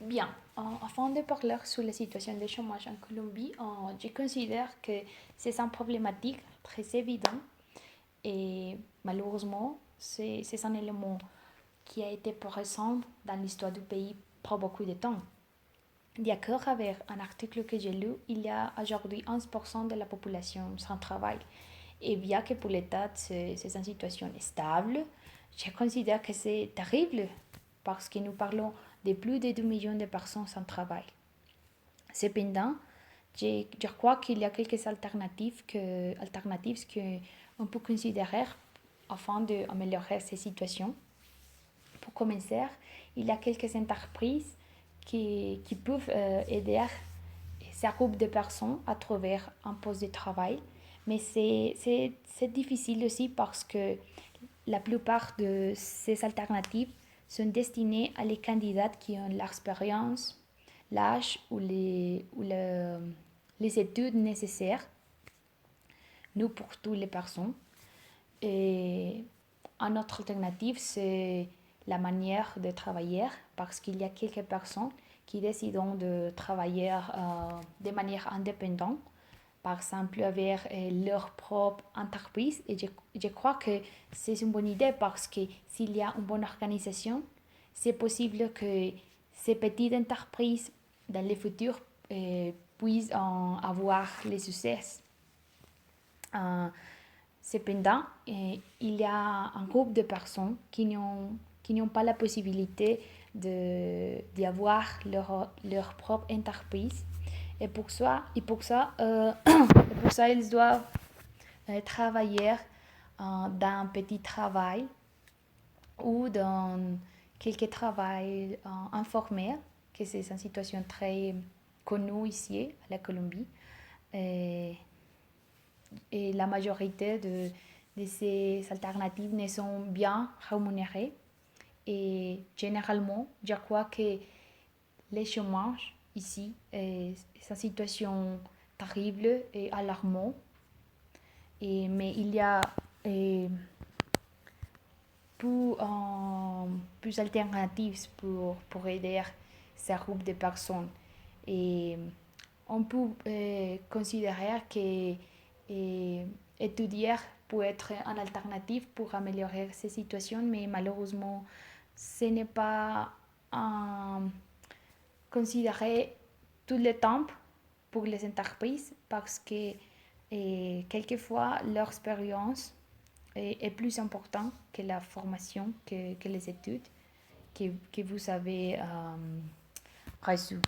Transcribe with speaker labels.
Speaker 1: Bien, afin de parler sur la situation de chômage en Colombie, je considère que c'est un problématique très évident et malheureusement, c'est un élément qui a été présent dans l'histoire du pays pour beaucoup de temps. D'accord avec un article que j'ai lu, il y a aujourd'hui 11% de la population sans travail. Et bien que pour l'État, c'est une situation stable, je considère que c'est terrible parce que nous parlons de plus de 2 millions de personnes sans travail. Cependant, je crois qu'il y a quelques alternatives qu'on peut considérer afin d'améliorer ces situations. Pour commencer, il y a quelques entreprises qui peuvent aider ces groupes de personnes à trouver un poste de travail. Mais c'est difficile aussi parce que la plupart de ces alternatives sont destinées à les candidats qui ont l'expérience, l'âge les études nécessaires, nous pour toutes les personnes. Et une autre alternative, c'est la manière de travailler, parce qu'il y a quelques personnes qui décident de travailler de manière indépendante, par exemple avec leur propre entreprise. Et je crois que c'est une bonne idée parce que s'il y a une bonne organisation, c'est possible que ces petites entreprises dans le futur puissent avoir les succès. Euh, Cependant, il y a un groupe de personnes qui n'ont pas la possibilité d'avoir leur propre entreprise. Pour ça ils doivent travailler dans un petit travail ou dans quelques travail informels, que c'est une situation très connue ici, à la Colombie. Et, et la majorité de ces alternatives ne sont bien rémunérées. Et généralement, je crois que le chômage ici est une situation terrible et alarmante. Mais il y a plus alternatives pour aider ces groupes de personnes. Et on peut considérer que étudier peut être une alternative pour améliorer ces situations, mais malheureusement, ce n'est pas considéré tout le temps pour les entreprises parce que quelquefois leur expérience est plus importante que la formation, que les études que vous avez reçues.